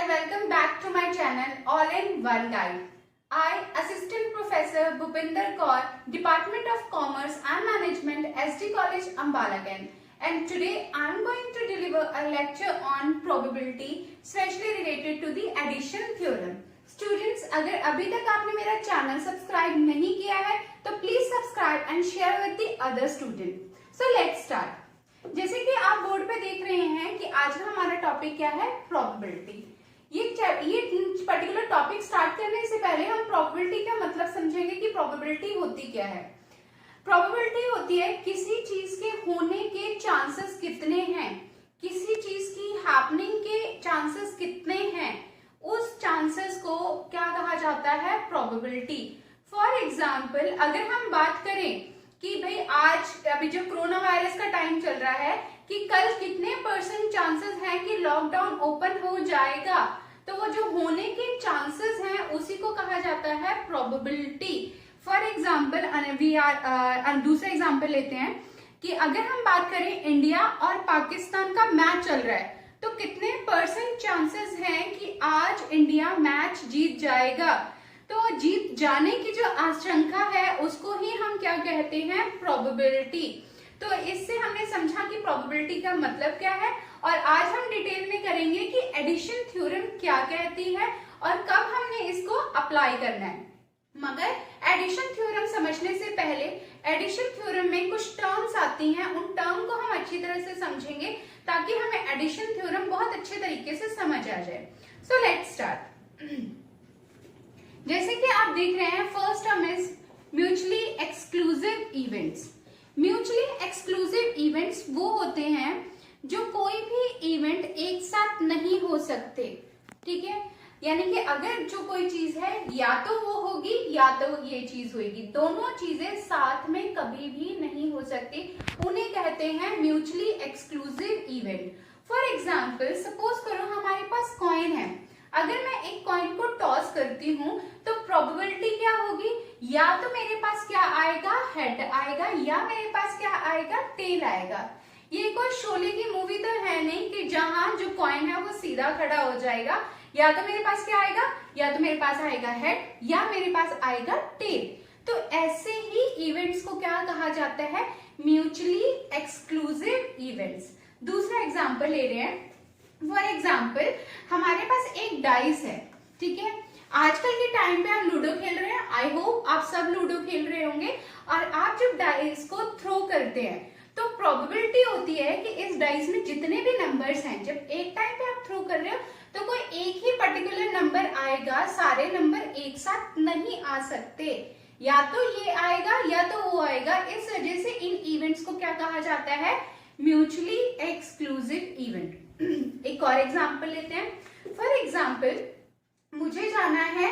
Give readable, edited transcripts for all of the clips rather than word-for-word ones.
welcome back to my channel All in One Guide. I, Assistant Professor Bhupinder Kaur, Department of Commerce and Management, SD College, Ambalagan. And today I am going to deliver a lecture on probability, especially related to the addition theorem. Students, अगर अभी तक आपने मेरा channel subscribe नहीं किया है तो please subscribe and share with the other student. So let's start. जैसे कि आप बोर्ड पे देख रहे हैं कि आज का हमारा टॉपिक क्या है, प्रोबेबिलिटी. ये पर्टिकुलर टॉपिक स्टार्ट करने से पहले हम प्रोबेबिलिटी का मतलब समझेंगे कि प्रोबेबिलिटी होती क्या है. प्रोबेबिलिटी होती है किसी चीज के होने के चांसेस कितने हैं, किसी चीज की हैपनिंग के चांसेस कितने हैं, उस चांसेस को क्या कहा जाता है, प्रोबेबिलिटी. फॉर एग्जाम्पल अगर हम बात करें कि भाई आज अभी जो कोरोना वायरस का टाइम चल रहा है कि कल कितने % चांसेस हैं कि लॉकडाउन ओपन हो जाएगा, तो वो जो होने के चांसेस हैं उसी को कहा जाता है प्रोबेबिलिटी. फॉर एग्जाम्पल दूसरा एग्जाम्पल लेते हैं कि अगर हम बात करें इंडिया और पाकिस्तान का मैच चल रहा है तो कितने % चांसेस हैं कि आज इंडिया मैच जीत जाएगा. तो जीत जाने की जो आशंका है उसको ही हम क्या कहते हैं, प्रोबेबिलिटी. तो इससे हमने समझा कि प्रोबेबिलिटी का मतलब क्या है और आज हम डिटेल में करेंगे कि एडिशन थ्योरम क्या कहती है और कब हमने इसको अप्लाई करना है. मगर एडिशन थ्योरम समझने से पहले एडिशन थ्योरम में कुछ टर्म्स आती हैं, उन टर्म को हम अच्छी तरह से समझेंगे ताकि हमें एडिशन थ्योरम बहुत अच्छे तरीके से समझ आ जाए. So let's start. जैसे कि आप देख रहे हैं, first term is mutually exclusive events. Mutually exclusive events वो होते हैं जो कोई भी इवेंट एक साथ नहीं हो सकते. ठीक है, यानी कि अगर जो कोई चीज है या तो वो होगी या तो ये चीज होगी, दोनों चीजें साथ में कभी भी नहीं हो सकती, उन्हें कहते हैं mutually exclusive event. For example suppose करो हमारे पास कॉइन है, अगर मैं एक कॉइन को टॉस करती हूँ तो प्रोबेबिलिटी क्या होगी, या तो मेरे पास क्या आएगा, हेड आएगा, या मेरे पास क्या आएगा, टेल आएगा. ये कोई शोले की मूवी तो है नहीं कि जहां जो कॉइन है वो सीधा खड़ा हो जाएगा. या तो मेरे पास क्या आएगा, या तो मेरे पास आएगा हेड या मेरे पास आएगा टेल. तो ऐसे ही इवेंट्स को क्या कहा जाता है, म्यूचुअली एक्सक्लूसिव इवेंट्स. दूसरा एग्जांपल ले रहे हैं. फॉर एग्जाम्पल हमारे पास एक डाइस है. ठीक है, आजकल के टाइम पे हम लूडो खेल रहे हैं. आई होप आप सब लूडो खेल रहे होंगे. और आप जब डाइस को थ्रो करते हैं तो प्रोबेबिलिटी होती है कि इस डाइस में जितने भी नंबर्स हैं, जब एक टाइम पे आप थ्रो कर रहे हो तो कोई एक ही पर्टिकुलर नंबर आएगा, सारे नंबर एक साथ नहीं आ सकते, या तो ये आएगा या तो वो आएगा. इस वजह से इन इवेंट्स को क्या कहा जाता है, म्यूचुअली एक्सक्लूसिव इवेंट. एक और एग्जाम्पल लेते हैं. फॉर एग्जाम्पल मुझे जाना है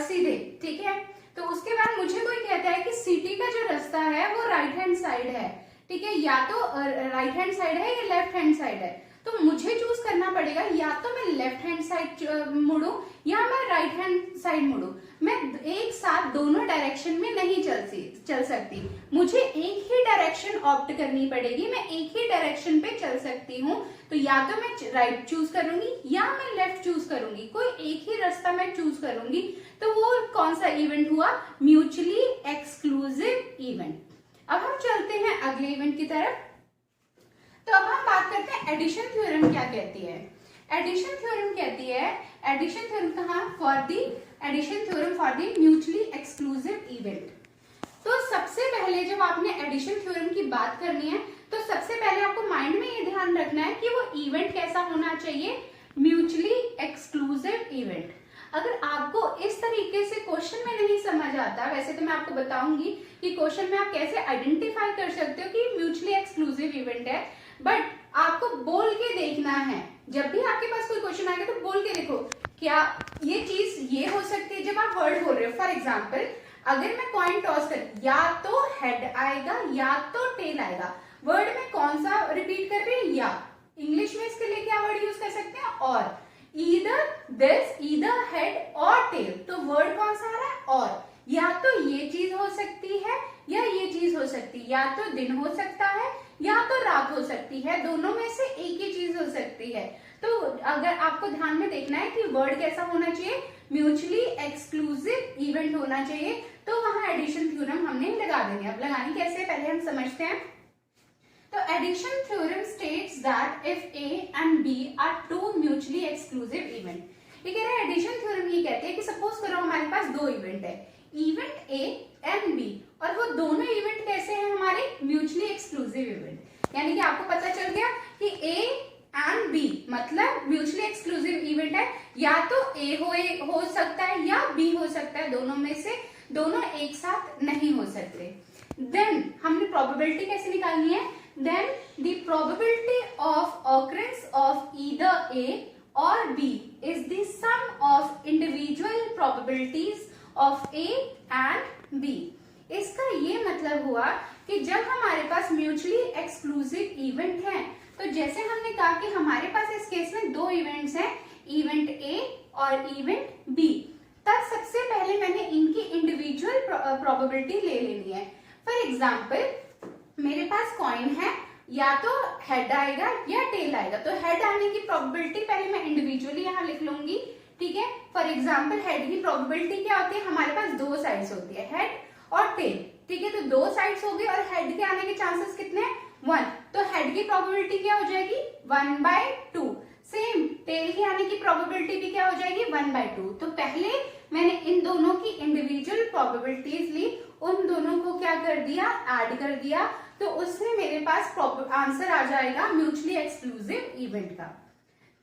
सीधे. ठीक है, तो उसके बाद मुझे कोई कहता है कि सिटी का जो रास्ता है वो राइट हैंड साइड है. ठीक है, या तो राइट हैंड साइड है या लेफ्ट हैंड साइड है. तो मुझे चूज करना पड़ेगा, या तो मैं लेफ्ट हैंड साइड मुड़ू या मैं राइट हैंड साइड मुड़ू. मैं एक साथ दोनों डायरेक्शन में नहीं चल सकती. मुझे एक ही डायरेक्शन ऑप्ट करनी पड़ेगी. मैं एक ही डायरेक्शन पे चल सकती हूँ. तो या तो मैं राइट चूज करूंगी या मैं लेफ्ट चूज करूंगी, कोई एक ही रास्ता मैं चूज करूंगी. तो वो कौन सा इवेंट हुआ, म्यूचुअली एक्सक्लूसिव इवेंट. अब हम चलते हैं अगले इवेंट की तरफ. तो अब हम बात करते हैं एडिशन थ्योरम क्या कहती है. एडिशन थ्योरम कहती है, एडिशन थ्योरम कहाँ, for the addition theorem for the mutually exclusive event. तो सबसे पहले जब आपने एडिशन थ्योरम की बात करनी है तो सबसे पहले आपको माइंड में ये ध्यान रखना है कि वो इवेंट कैसा होना चाहिए, म्यूचुअली एक्सक्लूसिव इवेंट. अगर आपको इस तरीके से क्वेश्चन में नहीं समझ आता, वैसे तो मैं आपको बताऊंगी कि क्वेश्चन में आप कैसे आइडेंटिफाई कर सकते हो कि म्यूचुअली एक्सक्लूसिव इवेंट है, बट आपको बोल के देखना है. जब भी आपके पास कोई क्वेश्चन आएगा तो बोल के देखो क्या ये चीज ये हो सकती है. जब आप वर्ड बोल रहे हो, फॉर एग्जाम्पल अगर मैं कॉइन टॉस कर, या तो हेड आएगा या तो टेल आएगा. वर्ड में कौन सा रिपीट कर रहे हैं, या. इंग्लिश में इसके लिए क्या वर्ड यूज कर सकते हैं, और. ईदर दिस, ईदर हेड और टेल. तो वर्ड कौन सा आ रहा है, और. या तो ये चीज हो सकती है या ये चीज हो सकती है, या तो दिन हो सकता है या तो रात हो सकती है, दोनों में से एक ही चीज हो सकती है. तो अगर आपको ध्यान में देखना है कि वर्ड कैसा होना चाहिए, म्यूचुअली एक्सक्लूसिव इवेंट होना चाहिए, तो वहां एडिशन थ्योरम हमने लगा देंगे। अब लगानी कैसे, पहले हम समझते हैं। तो addition theorem states that if A and B are two mutually exclusive event. ये कह रहा है एडिशन थ्योरम ये कहते हैं कि सपोज करो हमारे पास दो इवेंट है, इवेंट ए एंड बी, और वो दोनों इवेंट कैसे हैं हमारे, म्यूचुअली एक्सक्लूसिव इवेंट। यानी कि आपको पता चल गया कि ए एंड बी मतलब म्यूचुअली एक्सक्लूसिव इवेंट है, या तो ए हो सकता है या बी हो सकता है, दोनों में से दोनों एक साथ नहीं हो सकते। देन हमने प्रोबेबिलिटी कैसे निकालनी है, then the probability of occurrence of either A और B is the sum of individual probabilities of A and B. इसका ये मतलब हुआ कि जब हमारे पास म्यूचुअली एक्सक्लूसिव इवेंट है, तो जैसे हमने कहा कि हमारे पास इस केस में दो इवेंट्स हैं, इवेंट ए और इवेंट बी, तब सबसे पहले मैंने इनकी इंडिविजुअल प्रोबेबिलिटी ले लेनी है। फॉर एग्जाम्पल मेरे पास कॉइन है, या तो हेड आएगा या टेल आएगा, तो हेड आने की प्रोबेबिलिटी पहले मैं इंडिविजुअली यहाँ लिख लूंगी, ठीक है। फॉर एग्जाम्पल हेड की प्रोबेबिलिटी क्या होती है, हमारे पास दो साइड्स होती है, हेड और टेल, ठीक है। तो दो साइड्स हो गए और हेड के आने के चांसेस कितने हैं, 1, तो हेड की प्रोबेबिलिटी क्या हो जाएगी 1/2। सेम टेल की आने की प्रोबेबिलिटी भी क्या हो जाएगी 1/2। तो पहले मैंने इन दोनों की इंडिविजुअल प्रोबेबिलिटीज ली, उन दोनों को क्या कर दिया, ऐड कर दिया, तो उसमें मेरे पास आंसर आ जाएगा म्यूचुअली एक्सक्लूसिव इवेंट का।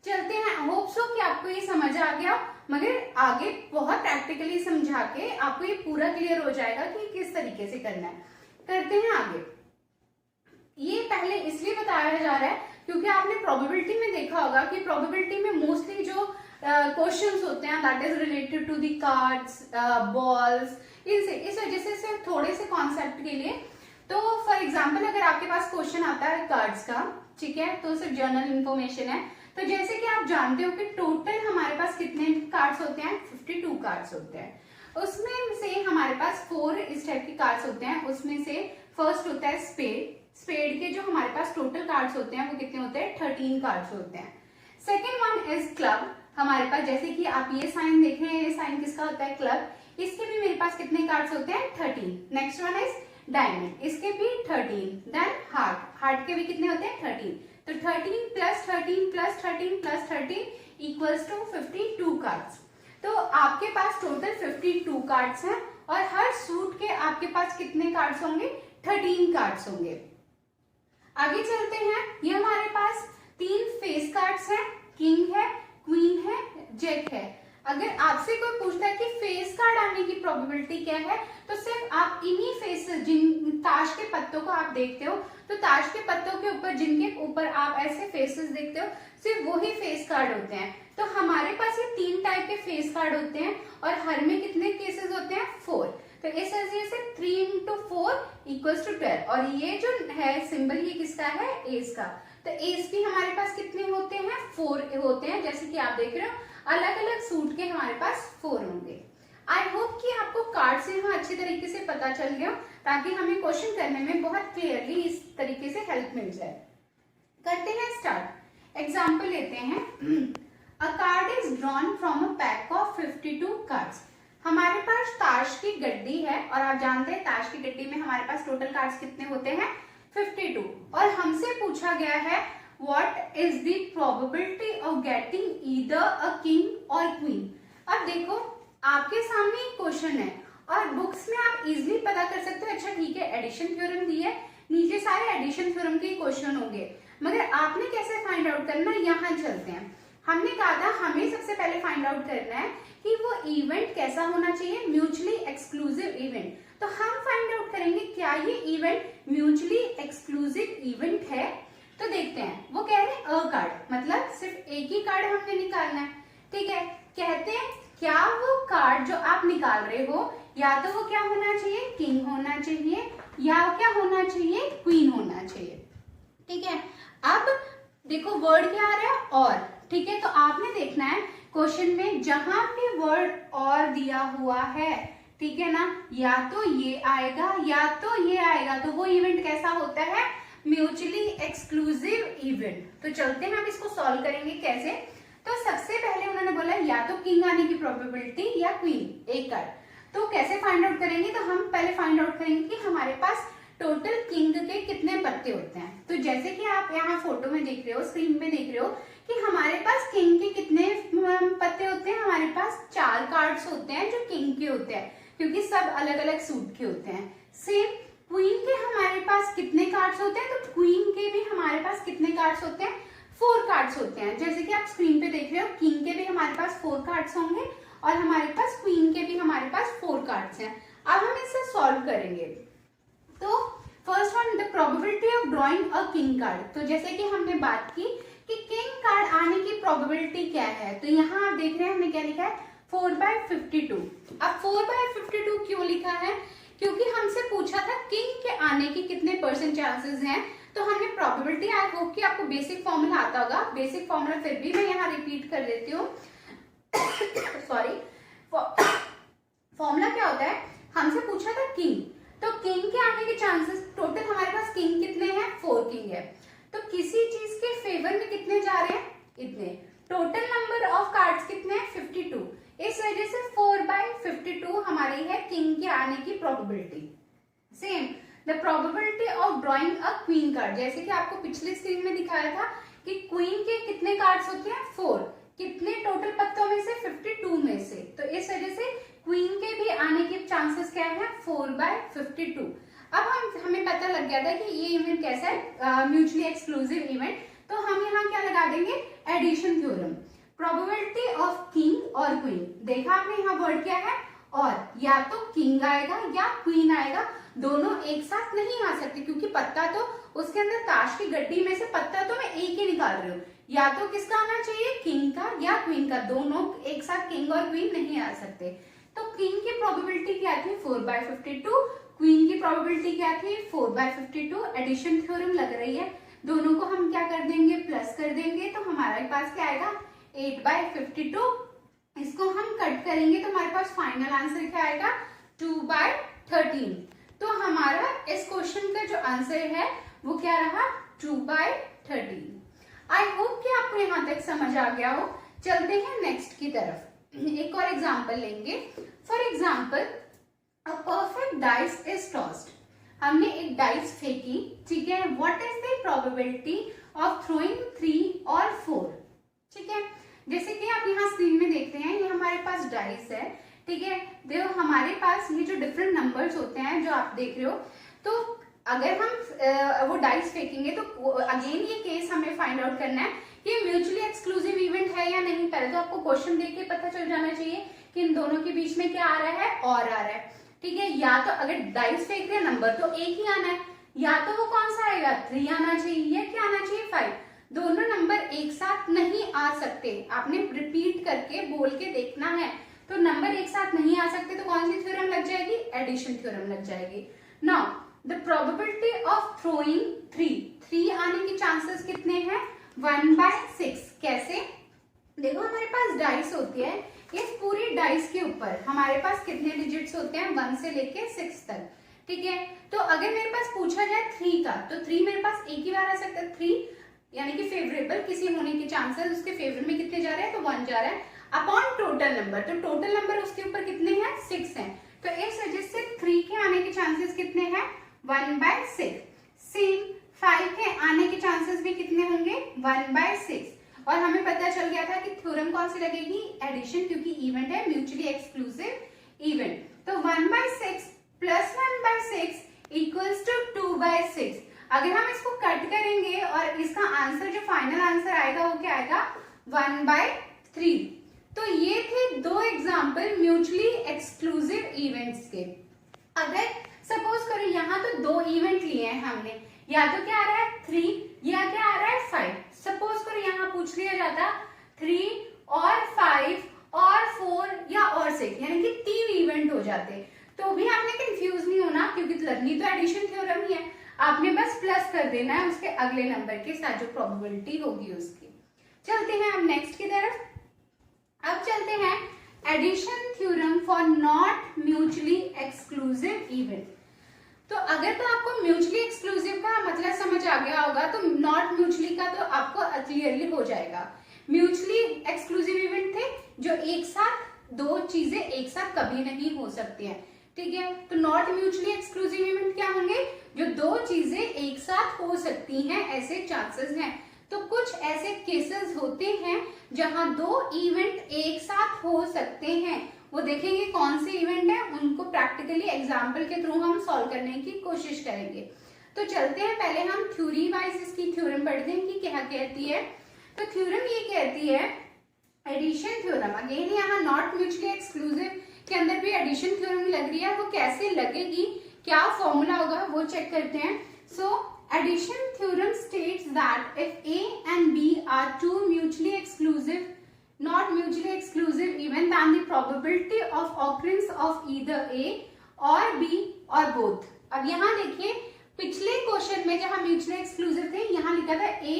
चलते हैं, होप सो कि आपको ये समझ आ गया, मगर आगे बहुत प्रैक्टिकली समझा के आपको ये पूरा क्लियर हो जाएगा कि किस तरीके से करना है। करते हैं आगे। ये पहले इसलिए बताया जा रहा है क्योंकि आपने प्रोबेबिलिटी में देखा होगा कि प्रोबेबिलिटी में मोस्टली जो क्वेश्चंस होते हैं that is related to the cards, balls, इस वजह से सिर्फ थोड़े से कॉन्सेप्ट के लिए। तो फॉर एग्जाम्पल अगर आपके पास क्वेश्चन आता है कार्ड्स का, ठीक है, तो सिर्फ जनरल इंफॉर्मेशन है। तो जैसे कि आप जानते हो कि टोटल हमारे पास कितने कार्ड्स होते हैं, 52 कार्ड्स होते हैं। उसमें से हमारे पास 4 इस टाइप के कार्ड्स होते हैं। उसमें से फर्स्ट होता है स्पेड। स्पेड के जो हमारे पास टोटल कार्ड्स होते हैं वो कितने होते हैं, 13 कार्ड्स होते हैं। Second one is club. हमारे पास जैसे कि आप ये साइन देख रहे हैं, ये साइन किसका होता है, क्लब। इसके भी मेरे पास कितने कार्ड्स होते हैं, 13। नेक्स्ट वन इज डायमंड, इसके भी 13। देन हार्ट, हार्ट के भी कितने होते हैं, 13। तो 13 plus 13 plus 13 plus 13 equals to 52 cards. तो आपके पास टोटल 52 कार्ड्स हैं और हर सूट के आपके पास कितने कार्ड्स होंगे, 13 कार्ड्स होंगे। आगे चलते हैं, ये हमारे पास 3 फेस कार्ड्स हैं, किंग है, क्वीन है, जैक है। अगर आपसे कोई पूछता है कि फेस कार्ड आने की प्रोबेबिलिटी क्या है, तो सिर्फ आप इन्हीं फेसेस, जिन ताश के पत्तों को आप देखते हो, तो ताश के पत्तों के ऊपर जिनके ऊपर आप ऐसे फेसेस देखते हो, सिर्फ वही फेस कार्ड होते हैं। तो हमारे पास ये 3 टाइप के फेस कार्ड होते हैं और हर में कितने केसेस होते हैं, 4। तो इस वजह से 3 × 4 = 12। और ये जो है सिंबल, ये किसका है, एस का। तो एस भी हमारे पास कितने होते हैं, 4 होते हैं। जैसे कि आप देख रहे हो अलग अलग सूट के हमारे पास 4 होंगे। आई होप कि आपको कार्ड से यहाँ अच्छी तरीके से पता चल गया, ताकि हमें क्वेश्चन करने में बहुत क्लियरली इस तरीके से हेल्प मिल जाए। करते हैं स्टार्ट। एग्जाम्पल लेते हैं। अ card is drawn from a pack of 52 cards. हमारे पास ताश की गड्डी है और आप जानते हैं ताश की गड्डी में हमारे पास टोटल कार्ड्स कितने होते हैं, 52। और हमसे पूछा गया है what is the probability of getting either a king और क्वीन। अब देखो आपके सामने एक क्वेश्चन है और बुक्स में आप इजीली पता कर सकते हो, अच्छा ठीक है एडिशन थ्योरम दी है, नीचे सारे एडिशन थ्योरम के क्वेश्चन होंगे, मगर आपने कैसे फाइंड आउट करना, यहाँ चलते हैं। हमने कहा था हमें सबसे पहले फाइंड आउट करना है कि वो इवेंट कैसा होना चाहिए, म्यूचुअली एक्सक्लूसिव इवेंट। तो हम फाइंड आउट करेंगे क्या ये इवेंट म्यूचुअली एक्सक्लूसिव इवेंट है। तो देखते हैं, वो कह रहे हैं अ कार्ड, मतलब सिर्फ एक ही कार्ड हमने निकालना है, ठीक है। कहते हैं क्या वो कार्ड जो आप निकाल रहे हो, या तो वो क्या होना चाहिए, किंग होना चाहिए, या क्या होना चाहिए, क्वीन होना चाहिए, ठीक है। अब देखो वर्ड क्या आ रहा है, और, ठीक है। तो आपने देखना है क्वेश्चन में जहां पे वर्ड और दिया हुआ है, ठीक है ना, या तो ये आएगा या तो ये आएगा, तो वो इवेंट कैसा होता है, म्यूचुअली एक्सक्लूसिव इवेंट। तो चलते हैं हम इसको सॉल्व करेंगे कैसे। तो सबसे पहले उन्होंने बोला या तो किंग आने की प्रोबेबिलिटी या क्वीन, एक कार्ड। तो कैसे फाइंड आउट करेंगे, तो हम पहले फाइंड आउट करेंगे कि हमारे पास टोटल किंग के कितने पत्ते होते हैं। तो जैसे कि आप यहाँ फोटो में देख रहे हो, स्क्रीन पे देख रहे हो कि हमारे पास किंग के कितने पत्ते होते हैं। हमारे पास 4 कार्ड्स होते हैं जो किंग के होते हैं, क्योंकि सब अलग अलग सूट के होते हैं। सेम क्वीन के हमारे पास कितने कार्ड्स होते हैं, तो क्वीन के भी हमारे पास कितने कार्ड्स होते हैं, 4 कार्ड्स होते हैं। जैसे कि आप स्क्रीन पे देख रहे हो, किंग के भी हमारे पास 4 कार्ड्स होंगे और हमारे पास क्वीन के भी हमारे पास 4 कार्ड्स हैं। अब हम इसे सॉल्व करेंगे। तो first one, the probability of drawing a king card. तो जैसे कि हमने बात की कि किंग कार्ड आने की प्रोबेबिलिटी क्या है, तो यहाँ आप देख रहे हैं हमने क्या लिखा है, 4/52। अब 4/52 क्यों लिखा है, क्योंकि हमसे पूछा था किंग के आने के कितने % चांसेस हैं। तो हमने प्रोबेबिलिटी, आई होप कि आपको बेसिक फॉर्मूला आता होगा, बेसिक फॉर्मूला फिर भी मैं यहाँ रिपीट कर देती हूँ। सॉरी, फॉर्मूला क्या होता है, हमसे पूछा था किंग, तो किंग के आने के चांसेस टोटल हमारे पास किंग कितने हैं, 4 किंग है। तो किसी चीज के फेवर में कितने जा रहे हैं, इतने। टोटल नंबर ऑफ कार्ड्स कितने हैं, 52। इस वजह से 4/52 हमारी है किंग के आने की probability. Same the probability of drawing a queen card, जैसे कि आपको पिछले स्क्रीन में दिखाया था कि क्वीन के कितने कार्ड्स होते हैं, 4। कितने टोटल पत्तों में से, 52 में से। तो इस वजह से क्वीन के भी आने के चांसेस क्या है, 4/52। अब हमें पता लग गया था कि ये इवेंट कैसा है, म्यूचुअली एक्सक्लूसिव इवेंट। तो हम यहाँ क्या लगा देंगे, addition theorem. Probability of king और क्वीन, देखा आपने यहाँ वर्ड क्या है, और या तो किंग आएगा या क्वीन आएगा, दोनों एक साथ नहीं आ सकते, क्योंकि पत्ता तो उसके अंदर ताश की गड्डी में से पत्ता तो मैं एक ही निकाल रही हूँ। या तो किसका आना चाहिए, किंग का या क्वीन का, दोनों एक साथ किंग और क्वीन नहीं आ सकते। तो किंग की प्रोबेबिलिटी क्या थी, 4/52। क्वीन की प्रोबेबिलिटी क्या थी, 4/52। एडिशन थ्योरम लग रही है, दोनों को हम क्या कर देंगे, प्लस कर देंगे। तो हमारे पास क्या आएगा, 8/52। इसको हम कट करेंगे तो हमारे पास फाइनल आंसर क्या आएगा, 2/13। तो हमारा इस क्वेश्चन का जो आंसर है वो क्या रहा, 2/13। आई होप कि आपको यहाँ तक समझ आ गया हो। चलते हैं नेक्स्ट की तरफ, एक और एग्जाम्पल लेंगे। For example, a perfect dice is tossed. हमने एक डाइस फेंकी, ठीक है। What is the probability of throwing 3 और 4, ठीक है। जैसे कि आप यहाँ स्क्रीन में देखते हैं, ये हमारे पास डाइस है, ठीक है। देखो हमारे पास ये जो डिफरेंट नंबर्स होते हैं जो आप देख रहे हो, तो अगर हम वो डाइस फेंकेंगे तो अगेन ये केस हमें फाइंड आउट करना है कि म्यूचुअली एक्सक्लूसिव इवेंट है या नहीं। पहले तो आपको क्वेश्चन देख के पता चल जाना चाहिए कि इन दोनों के बीच में क्या आ रहा है, और आ रहा है, ठीक है। या तो अगर डाइस फेंक रहे नंबर तो एक ही आना है, या तो वो कौन सा आएगा, 3 आना चाहिए, या क्या आना चाहिए, 5। दोनों नंबर एक साथ नहीं आ सकते, आपने रिपीट करके बोल के देखना है। तो नंबर एक साथ नहीं आ सकते तो कौन सी थ्योरम लग जाएगी, एडिशन थ्योरम लग जाएगी। Now the probability of throwing 3 आने के चांसेस कितने हैं, 1/6। कैसे, देखो हमारे पास डाइस होती है, इस पूरी डाइस के ऊपर हमारे पास कितने डिजिट्स होते हैं, 1 से लेके 6 तक, ठीक है। तो अगर मेरे पास पूछा जाए 3 का, तो 3 मेरे पास एक ही बार आ सकता है, 3 यानी कि फेवरेबल किसी होने के चांसेस, उसके फेवर में कितने जा रहे हैं, तो 1 जा रहा है अपॉन टोटल नंबर। तो टोटल नंबर उसके ऊपर कितने हैं, 6 हैं। तो इस वजह से 3 के आने के चांसेस कितने हैं, 1/6। सेम 5 के आने के चांसेस भी कितने होंगे, 1/6। और हमें पता चल गया था कि थ्योरम कौन सी लगेगी, एडिशन, क्योंकि इवेंट है म्यूचुअली एक्सक्लूसिव इवेंट। तो 1/6 प्लस 1/6 इक्वल्स टू 2/6। अगर हम इसको कट करेंगे और इसका आंसर जो फाइनल आंसर आएगा वो क्या आएगा, 1/3। तो ये थे 2 एग्जाम्पल म्यूचुअली एक्सक्लूसिव इवेंट्स के। अगर सपोज करो यहाँ तो 2 इवेंट लिए हैं हमने, या तो क्या आ रहा है 3 या क्या आ रहा है 5। सपोज करो यहाँ पूछ लिया जाता 3 और 5 और 4 या और 6, यानी कि 3 इवेंट हो जाते, तो भी आपने कंफ्यूज नहीं होना, क्योंकि लगनी तो एडिशन थ्योरम ही है। आपने बस प्लस कर देना है उसके अगले नंबर के साथ जो प्रोबेबिलिटी होगी उसकी। चलते हैं अब नेक्स्ट की तरफ। अब चलते हैं addition theorem for not mutually exclusive event. तो अगर तो आपको म्यूचुअली एक्सक्लूसिव का मतलब समझ आ गया होगा तो नॉट म्यूचुअली का तो आपको क्लियरली हो जाएगा। म्यूचुअली एक्सक्लूसिव इवेंट थे जो एक साथ दो चीजें एक साथ कभी नहीं हो सकती हैं, ठीक है। तो नॉट म्यूचुअली एक्सक्लूसिव इवेंट क्या होंगे, जो दो चीजें एक साथ हो सकती हैं ऐसे चांसेस हैं। तो कुछ ऐसे केसेस होते हैं जहां दो इवेंट एक साथ हो सकते हैं, वो देखेंगे कौन से इवेंट है, उनको प्रैक्टिकली एग्जाम्पल के थ्रू हम सॉल्व करने की कोशिश करेंगे। तो चलते हैं, पहले हम थ्योरी वाइज इसकी थ्योरम पढ़ते हैं कि क्या कहती है। तो थ्योरम ये कहती है एडिशन थ्योरम। अगेन यहाँ नॉट म्यूचुअली एक्सक्लूसिव के अंदर भी एडिशन थ्योरम लग रही है, वो कैसे लगेगी, क्या फॉर्मूला होगा वो चेक करते हैं। So addition theorem states that if A and B are two mutually exclusive, not mutually exclusive event, then the probability of occurrence of either A or B or both। अब यहाँ देखिए पिछले question में जहां mutually exclusive थे यहाँ लिखा था A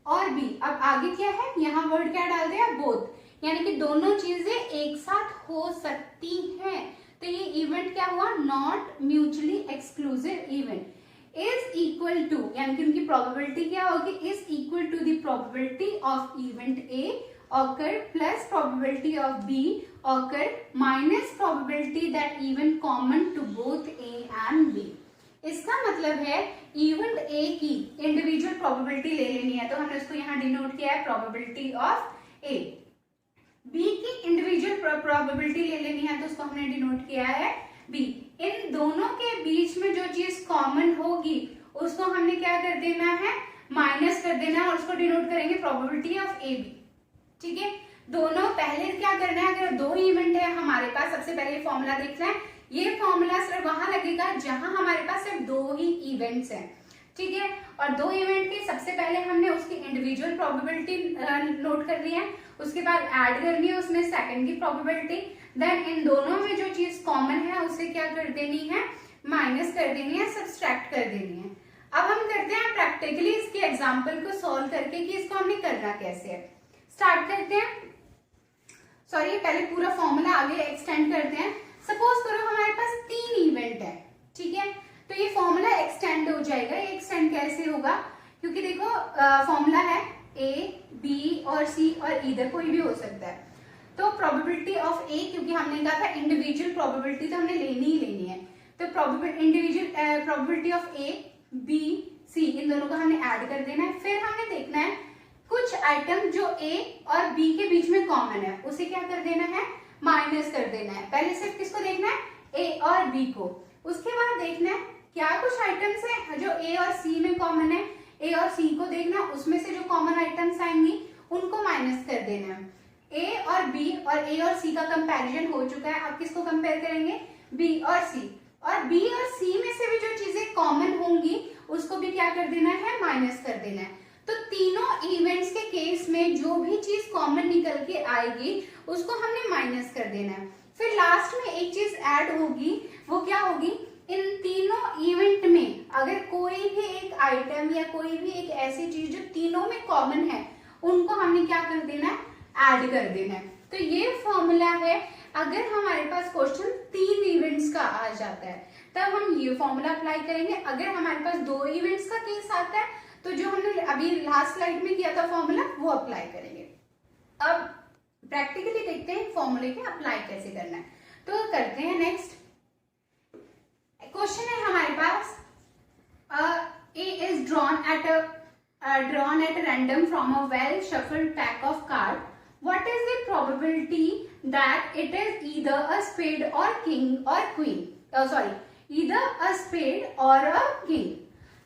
और B, अब आगे क्या है, यहाँ वर्ड क्या डाल दिया, बोथ, यानी कि दोनों चीजें एक साथ हो सकती हैं। तो ये इवेंट क्या हुआ, not mutually exclusive event. Is equal to, यानी कि उनकी प्रोबेबिलिटी क्या होगी, is equal to the probability of event A occur plus probability of B occur minus probability that event common to both A and B। इसका मतलब है event A की individual probability ले लेनी है, तो हमने उसको यहाँ डिनोट किया है प्रोबेबिलिटी ऑफ A। B की इंडिविजुअल प्रोबेबिलिटी ले लेनी है, तो उसको हमने डिनोट किया है B। इन दोनों के बीच में जो चीज कॉमन होगी उसको हमने क्या कर देना है, माइनस कर देना है, और उसको डिनोट करेंगे प्रोबेबिलिटी ऑफ A B, ठीक है। दोनों पहले क्या करना है, अगर दो इवेंट है हमारे पास, सबसे पहले ये फॉर्मूला देखना है। ये फॉर्मूला सिर्फ वहां लगेगा जहां हमारे पास सिर्फ दो ही इवेंट्स हैं, ठीक है। और दो इवेंट की सबसे पहले हमने उसकी इंडिविजुअल प्रोबेबिलिटी नोट कर ली है, उसके बाद ऐड करनी है उसमें सेकंड की प्रोबेबिलिटी, देन इन दोनों में जो चीज कॉमन है उसे क्या कर देनी है, माइनस कर देनी है, सब्सट्रैक्ट कर देनी है। अब हम करते हैं प्रैक्टिकली इसके एग्जाम्पल को सॉल्व करके कि इसको हमने करना कैसे है। स्टार्ट करते हैं, सॉरी पहले पूरा फॉर्मूला आगे एक्सटेंड करते हैं। सपोज करो हमारे पास तीन इवेंट है, ठीक है, तो ये फॉर्मूला एक्सटेंड हो जाएगा। ये एक्सटेंड कैसे होगा, क्योंकि देखो फॉर्मूला है A, B और C और इधर कोई भी हो सकता है। तो प्रोबेबिलिटी ऑफ A, क्योंकि हमने कहा था इंडिविजुअल प्रोबेबिलिटी तो हमने लेनी ही लेनी है, तो individual probability of A, B, C इन दोनों को हमने ऐड कर देना है। फिर हमने देखना है कुछ आइटम जो A और B के बीच में कॉमन है उसे क्या कर देना है, माइनस कर देना है। पहले सिर्फ किसको देखना है, A और B को। उसके बाद देखना है क्या कुछ आइटम्स है जो A और C में कॉमन है, A और C को देखना, उसमें से जो कॉमन आइटम्स आएंगी उनको माइनस कर देना है। A और B और A और C का कंपैरिजन हो चुका है, अब किसको कंपेयर करेंगे, B और C, और B और C में से भी जो चीजें कॉमन होंगी उसको भी क्या कर देना है, माइनस कर देना है। तो तीनों इवेंट्स के केस में जो भी चीज कॉमन निकल के आएगी उसको हमने माइनस कर देना है। फिर लास्ट में एक चीज ऐड होगी, वो क्या होगी, इन तीनों इवेंट में अगर कोई भी एक आइटम या कोई भी एक ऐसी चीज जो तीनों में कॉमन है उनको हमने क्या कर देना है, ऐड कर देना है। तो ये फॉर्मूला है, अगर हमारे पास क्वेश्चन तीन इवेंट्स का आ जाता है तब हम ये फॉर्मूला अप्लाई करेंगे। अगर हमारे पास दो इवेंट्स का केस आता है तो जो हमने अभी लास्ट स्लाइड में किया था फॉर्मूला वो अप्लाई करेंगे। अब प्रैक्टिकली देखते हैं फॉर्मूले के अप्लाई कैसे करना है, तो करते हैं। नेक्स्ट क्वेश्चन है हमारे पास, A is drawn at random from a well shuffled pack of cards. What is the probability that it is either a spade or king or queen? Either a spade or a king.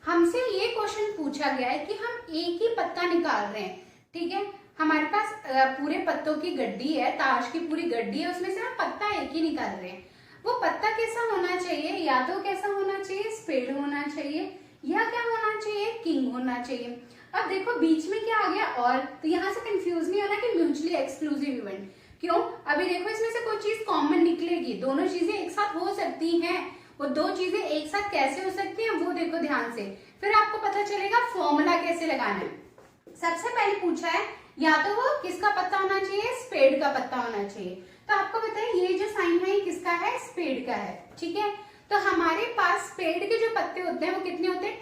हमसे ये question पूछा गया है कि हम एक ही पत्ता निकाल रहे हैं, ठीक है। हमारे पास पूरे पत्तों की गड्डी है, ताश की पूरी गड्डी है, उसमें से हम पत्ता एक ही निकाल रहे हैं। वो पत्ता कैसा होना चाहिए, या तो कैसा होना चाहिए, स्पेड होना चाहिए, या क्या होना चाहिए, किंग होना चाहिए। अब देखो बीच में क्या आ गया और, तो यहाँ से कंफ्यूज नहीं होना कि म्यूचुअली एक्सक्लूसिव इवेंट क्यों। अभी देखो इसमें से कोई चीज कॉमन निकलेगी, दोनों चीजें एक साथ हो सकती हैं, वो दो चीजें एक साथ कैसे हो सकती हैं वो देखो ध्यान से, फिर आपको पता चलेगा फॉर्मूला कैसे लगाना है। सबसे पहले पूछा है या तो वो किसका पत्ता होना चाहिए, स्पेड का पत्ता होना चाहिए। तो आपको पता है ये जो साइन है ये किसका है, स्पेड का है, ठीक है। तो हमारे पास पेड़ के जो पत्ते होते हैं वो कितने होते हैं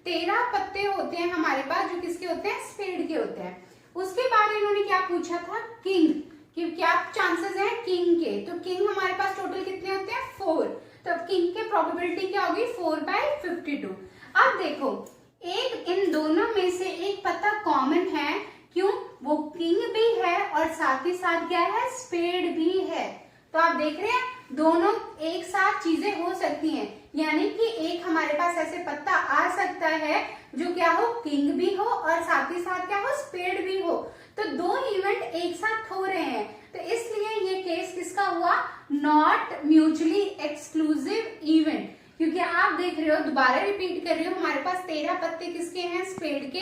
13 पत्ते होते हैं हमारे पास, जो किसके होते हैं पेड़ के होते हैं। उसके बाद इन्होंने क्या पूछा था किंग, कि क्या चांसेस है किंग के, तो किंग हमारे पास टोटल कितने होते हैं 4, तो किंग के प्रोबेबिलिटी क्या होगी 4/52। अब देखो एक इन दोनों में से एक पत्ता कॉमन है, क्यों, वो किंग भी है और साथ ही साथ क्या है स्पेड भी है। तो आप देख रहे हैं दोनों एक साथ चीजें हो सकती हैं, यानी कि एक हमारे पास ऐसे पत्ता आ सकता है जो क्या हो किंग भी हो और साथ ही साथ क्या हो स्पेड भी हो। तो दो इवेंट एक साथ हो रहे हैं, तो इसलिए ये केस किसका हुआ, नॉट म्यूचुअली एक्सक्लूसिव इवेंट। क्योंकि आप देख रहे हो, दोबारा रिपीट कर रही हूँ, हमारे पास 13 पत्ते किसके हैं स्पेड के,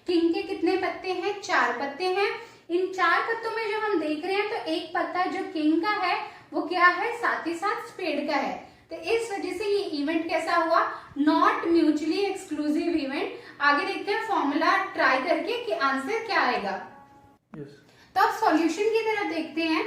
किंग के कितने पत्ते हैं 4 पत्ते हैं। इन 4 पत्तों में जो हम देख रहे हैं तो एक पत्ता जो किंग का है वो क्या है साथ ही साथ स्पेड का है, तो इस वजह से ये इवेंट कैसा हुआ, नॉट म्यूचुअली एक्सक्लूसिव इवेंट। आगे देखते हैं फॉर्मूला ट्राई करके कि आंसर क्या आएगा। तो अब सॉल्यूशन की तरफ देखते हैं।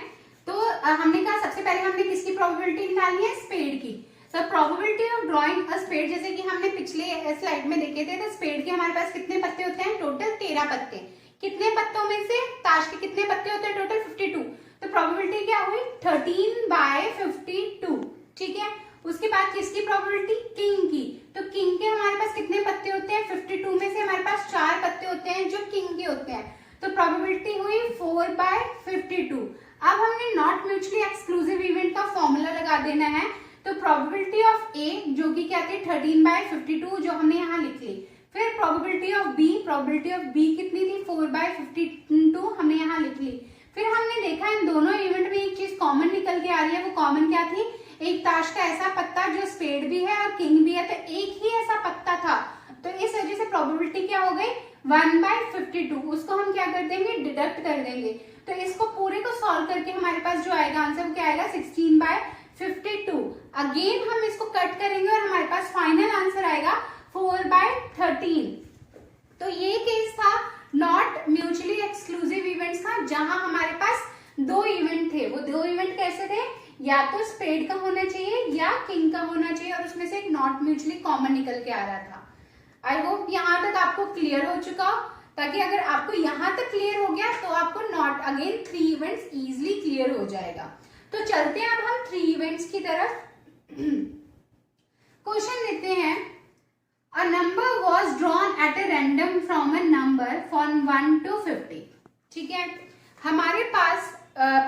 तो हमने कहा सबसे पहले हमने किसकी प्रोबेबिलिटी निकालनी है स्पेड की। तो probability of drawing a spade, जैसे कि हमने पिछले स्लाइड में देखे थे, तो स्पेड के हमारे पास कितने पत्ते होते हैं टोटल 13 पत्ते। कितने पत्तों में से ताश के कितने पत्ते होते हैं टोटल 52, तो प्रोबेबिलिटी क्या हुई 13/52, ठीक है। उसके बाद किसकी प्रोबेबिलिटी किंग की, तो किंग के हमारे पास कितने पत्ते होते हैं 52 में से हमारे पास 4 पत्ते होते हैं जो किंग के होते हैं, तो प्रोबेबिलिटी हुई 4/52। अब हमने नॉट म्यूचुअली एक्सक्लूसिव इवेंट का फॉर्मूला लगा देना है। तो प्रोबेबिलिटी ऑफ ए जो कि क्या थी 13/52 जो हमने यहाँ लिख ली, फिर probability of B, probability of B कितनी थी 4/52 हमने यहाँ लिख ली। फिर हमने देखा इन दोनों इवेंट में एक चीज कॉमन निकल के आ रही है, वो कॉमन क्या थी, एक ताश का ऐसा पत्ता जो स्पेड भी है और किंग भी है, तो एक ही ऐसा पत्ता था, तो इस वजह से प्रोबेबिलिटी क्या हो गई 1/52। उसको हम क्या कर देंगे डिडक्ट कर देंगे, तो इसको पूरे को सॉल्व करके हमारे पास जो आएगा आंसर वो क्या आएगा 16/52। अगेन हम इसको कट करेंगे और हमारे पास फाइनल आंसर आएगा 4/13। तो ये केस था नॉट म्यूचुअली एक्सक्लूसिव इवेंट्स का, जहां हमारे पास 2 इवेंट थे। वो 2 इवेंट कैसे थे, या तो स्पेड का होना चाहिए या किंग का होना चाहिए, और उसमें से एक नॉट म्यूचुअली कॉमन निकल के आ रहा था। आई होप यहाँ तक आपको क्लियर हो चुका हो, ताकि अगर आपको यहाँ तक क्लियर हो गया तो आपको not again 3 events easily clear हो जाएगा। तो चलते हैं अब हम 3 इवेंट्स की तरफ। क्वेश्चन देते हैं, a number was drawn at a random from a number from 1 to 50, ठीक है। हमारे पास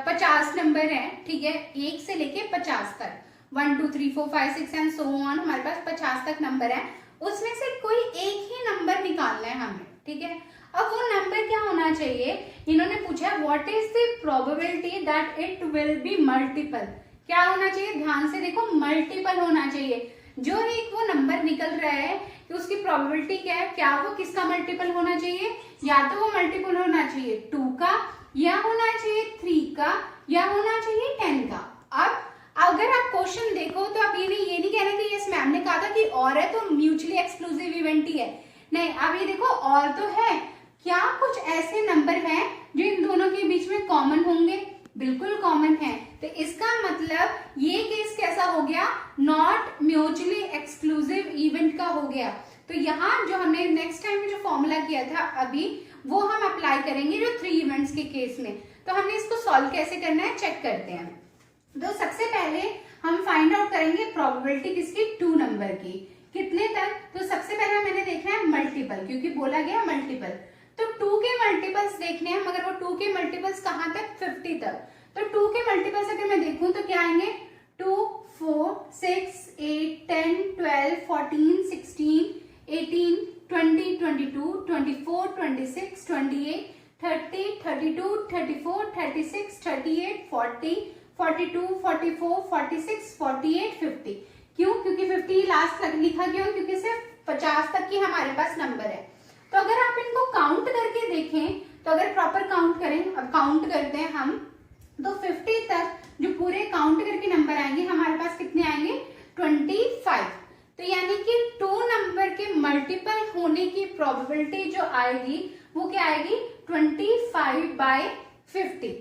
50 नंबर है, ठीक है, 1 से लेके 50 तक, 1 2 3 4 5 6 एंड सो ऑन, हमारे पास 50 तक नंबर है। उसमें से कोई एक ही नंबर निकालना है हमें, ठीक है। अब वो नंबर क्या होना चाहिए, इन्होंने पूछा what is the probability that it will be multiple. क्या होना चाहिए, ध्यान से देखो, मल्टीपल होना चाहिए। जो एक वो नंबर निकल रहा है कि उसकी प्रोबेबिलिटी क्या है, क्या वो किसका मल्टीपल होना चाहिए, या तो वो मल्टीपल होना चाहिए 2 का, या होना चाहिए 3 का, या होना चाहिए 10 का। अब अगर आप क्वेश्चन देखो तो आप ये नहीं कहना कि यस मैम ने कहा था कि और है तो म्यूचुअली एक्सक्लूसिव इवेंट ही है, नहीं। अब ये देखो और तो है, क्या कुछ ऐसे नंबर हैं जो इन दोनों के बीच में कॉमन होंगे, बिल्कुल कॉमन है। तो इसका मतलब ये केस कैसा हो गया, नॉट म्यूचुअली एक्सक्लूसिव इवेंट का हो गया। तो यहाँ जो हमने नेक्स्ट टाइम में जो फॉर्मूला किया था अभी, वो हम अप्लाई करेंगे जो 3 इवेंट्स के केस में। तो हमने इसको सॉल्व कैसे करना है चेक करते हैं। तो सबसे पहले हम फाइंड आउट करेंगे प्रोबेबिलिटी किसकी 2 नंबर की, कितने तक, तो सबसे पहले मैंने देखना है मल्टीपल, क्योंकि बोला गया मल्टीपल, तो 2 के मल्टीपल्स देखने हैं, मगर वो 2 के मल्टीपल्स कहां तक 50 तक। तो 2 के मल्टीपल्स अगर मैं देखूं तो क्या आएंगे 2 4 6 8 10 12 14 16 18 20 22 24 26 28 30 32 34 36 38 40 42 44 46 48 50। क्यों, क्योंकि 50 लास्ट तक लिखा क्यों, क्योंकि सिर्फ 50 तक की हमारे पास नंबर है। तो अगर आप इनको काउंट करके देखें, तो अगर प्रॉपर काउंट करें, अब काउंट करते हैं हम, तो 50 तक जो पूरे काउंट करके नंबर आएंगे हमारे पास कितने आएंगे 25। तो यानी कि 2 नंबर के मल्टीपल होने की प्रोबेबिलिटी जो आएगी वो क्या आएगी 25/50।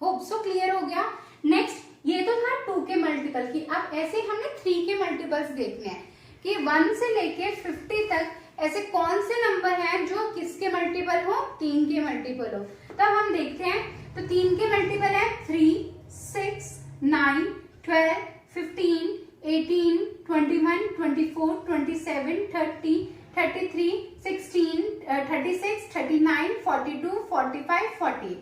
होप सो क्लियर हो गया। नेक्स्ट ये तो था 2 के मल्टीपल की। अब ऐसे हमने 3 के मल्टीपल्स देखने हैं कि 1 से लेके 50 तक ऐसे कौन से नंबर हैं जो किसके मल्टीपल हो, 3 के मल्टीपल हो। तब हम देखते हैं, तो 3 के मल्टीपल है 3, 6, 9, 12, 15, 18, 21, 24, 27, 30, 33, 16, 36, 39, 42, 45, 48।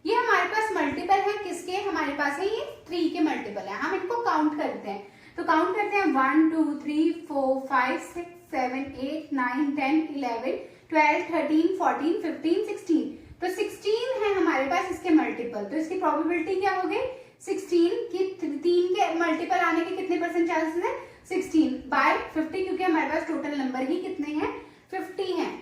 ये हमारे पास मल्टीपल है किसके, हमारे पास है ये 3 के मल्टीपल है। हम इनको काउंट करते हैं, तो काउंट करते हैं 1, 2, 3, 4, 5, 6, 7, 8, 9, 10, 11, 12, 13, 14, 15, 16। तो 16 है हमारे पास इसके मल्टीपल। तो इसकी प्रोबेबिलिटी क्या हो गई, 16 की 3 के मल्टीपल आने के कितने परसेंट चांसेस है, 16 बाय 50, क्योंकि हमारे पास टोटल नंबर ही कितने हैं, 50 हैं।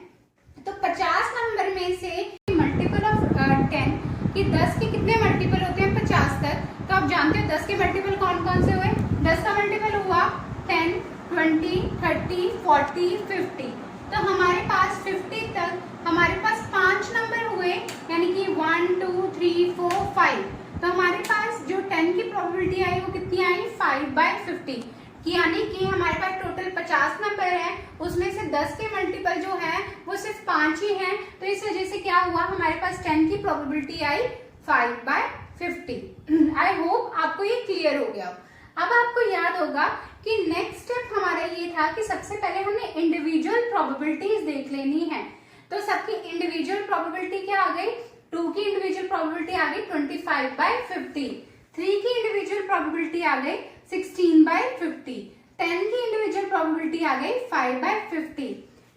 तो 50 नंबर में से मल्टीपल ऑफ 10 कि 10 के कितने मल्टीपल होते हैं 50 तक। तो आप जानते हो 10 के मल्टीपल कौन कौन से हुए, 10 का मल्टीपल हुआ 10, 20, 30, 40, 50। तो हमारे पास 50 तक हमारे पास 5 नंबर हुए, यानी कि 1, 2, 3, 4, 5। तो हमारे पास जो 10 की प्रोबेबिलिटी आई वो कितनी आई, 5/50, यानी कि हमारे पास टोटल 50 नंबर है, उसमें से 10 के मल्टीपल जो है वो सिर्फ 5 ही हैं। तो इस वजह से क्या हुआ, हमारे पास 10 की प्रोबेबिलिटी आई 5/50। आई होप आपको ये क्लियर हो गया। अब आपको याद होगा कि नेक्स्ट स्टेप हमारा ये था कि सबसे पहले हमने इंडिविजुअल प्रोबेबिलिटीज देख लेनी है। तो सबकी इंडिविजुअल प्रोबेबिलिटी क्या आ गई, 2 की इंडिविजुअल प्रोबेबिलिटी आ गई 25/50, 3 की इंडिविजुअल प्रोबेबिलिटी आ गई 16/50, 10 की इंडिविजुअल प्रोबेबिलिटी आ गई 5/50।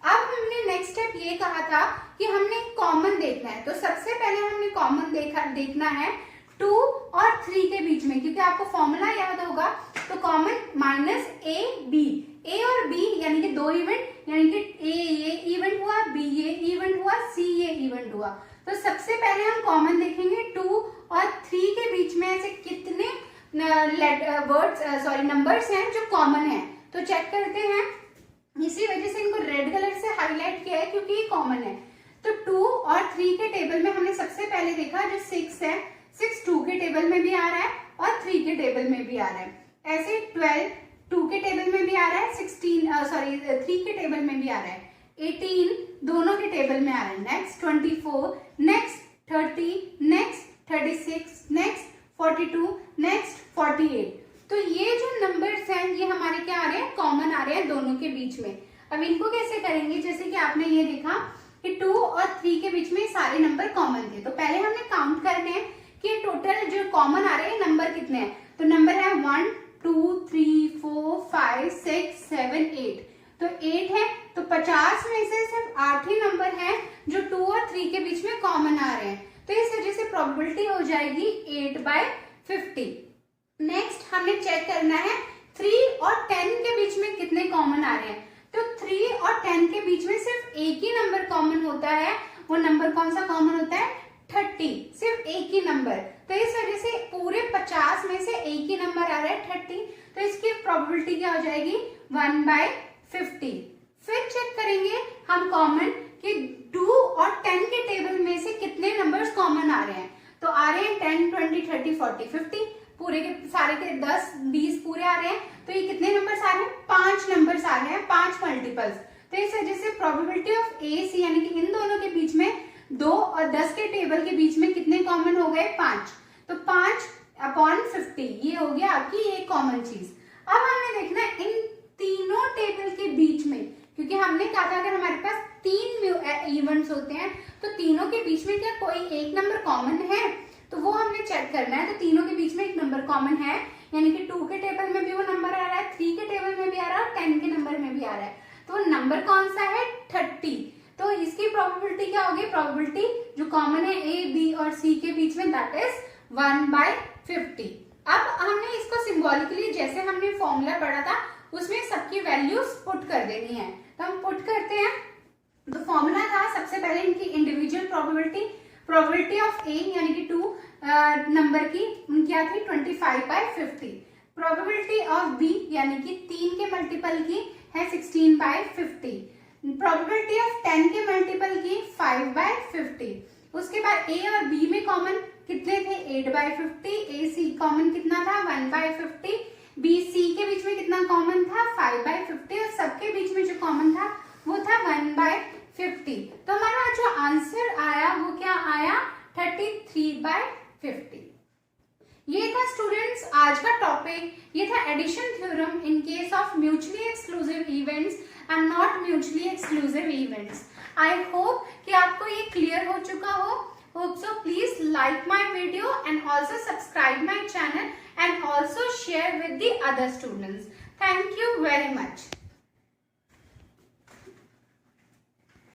अब हमने नेक्स्ट स्टेप ये कहा था कि हमने कॉमन देखना है। तो सबसे पहले हमने कॉमन देखना है 2 और 3 के बीच में, क्योंकि आपको फॉर्मूला याद होगा। तो कॉमन -a/b, a और b यानी कि 2 इवेंट, यानी कि a ये इवेंट हुआ, b ये इवेंट हुआ, c ये इवेंट हुआ। तो सबसे पहले हम कॉमन देखेंगे 2 और 3 के बीच में ऐसे कितने नंबर्स हैं जो कॉमन है। तो चेक करते हैं, इसी वजह से इनको रेड कलर से हाईलाइट किया है क्योंकि ये कॉमन है। तो 2 और 3 के टेबल में हमने सबसे पहले देखा जो 6 है, 6 2 के टेबल में भी आ रहा है और 3 के टेबल में भी आ रहा है। ऐसे 12 2 के टेबल में भी आ रहा है, 3 के टेबल में भी आ रहा है, 18 दोनों के टेबल में आ रहा है, next 24, next 30, next 36, next 42, next 48। तो ये जो नंबर्स हैं ये हमारे क्या आ रहे हैं, कॉमन आ रहे हैं दोनों के बीच में। अब इनको कैसे करेंगे, जैसे कि आपने ये देखा कि 2 और 3 के बीच में सारे नंबर कॉमन थे। तो पहले हमने काउंट करने हैं कि टोटल जो कॉमन आ रहे हैं नंबर कितने हैं। तो नंबर है 1, 2, 3, 4, 5, 6, 7, 8। तो 8 है, तो 50 में से सिर्फ 8 ही नंबर हैं जो 2 और 3 के बीच में कॉमन आ रहे हैं। तो इस वजह से प्रोबेबिलिटी हो जाएगी 8/50। नेक्स्ट हमने चेक करना है 3 और 10 के बीच में कितने कॉमन आ रहे हैं। तो 3 और 10 के बीच में सिर्फ एक ही नंबर कॉमन होता है। वो नंबर कौन सा कॉमन होता है, 30, सिर्फ एक ही नंबर। तो इस वजह से पूरे 50 में से एक ही नंबर आ रहा है 30। तो इसकी प्रोबेबिलिटी क्या हो जाएगी 1/50। फिर चेक करेंगे हम कॉमन कि 2 और 10 के टेबल में से कितने नंबर्स कॉमन आ रहे हैं। तो आ रहे हैं 10, 20, 30, 40, 50, पूरे के सारे के 10, 20 पूरे आ रहे हैं। तो ये कितने नंबर्स आ रहे हैं, 5 नंबर्स आ रहे हैं, 5 मल्टीपल्स। तो इस वजह से प्रोबेबिलिटी ऑफ ए सी यानी कि इन दोनों के बीच में 2 और 10 के टेबल के बीच में कितने कॉमन हो गए, 5। तो 5/50 ये हो गया आपकी एक कॉमन चीज। अब हमें देखना है इन तीनों टेबल के बीच में, क्योंकि हमने कहा था अगर हमारे पास 3 इवेंट्स होते हैं तो तीनों के बीच में क्या कोई एक नंबर कॉमन है, तो वो हमने चेक करना है। तो तीनों के बीच में एक नंबर कॉमन है, यानी कि 2 के टेबल में भी वो नंबर आ रहा है, 3 के टेबल में भी आ रहा है और 10 के नंबर में भी आ रहा है। तो नंबर कौन सा है, 30। तो इसकी प्रोबेबिलिटी क्या होगी, प्रोबेबिलिटी जो कॉमन है ए, बी और सी के बीच में, दैट इज 1/50। अब हमने इसको सिंबॉलिकली जैसे हमने फॉर्मूला पढ़ा था उसमें सबकी वैल्यूज पुट कर देनी है। तो हम पुट करते हैं। तो फॉर्मूला था सबसे पहले इनकी इंडिविजुअल प्रोबेबिलिटी ऑफ ए यानी कि 2 नंबर की क्या थी 25/50। प्रोबेबिलिटी ऑफ बी यानी कि 3 के मल्टीपल की है 16/50। प्रोबेबिलिटी ऑफ 10 के मल्टीपल की 5/50। उसके बाद ए और बी में कॉमन कितने थे 8/50, ए सी कॉमन कितना था 1/50, बी सी के बीच में कितना कॉमन था 5/50 और सबके बीच में जो कॉमन था वो था 1/50। तो हमारा जो आंसर आया वो क्या आया 33/50। ये था स्टूडेंट्स आज का टॉपिक, ये था addition theorem in case of mutually exclusive events and not mutually exclusive events. I hope कि आपको ये क्लियर हो चुका हो। Hope so. Please like my video and also subscribe my channel and also share with the other students. Thank you very much.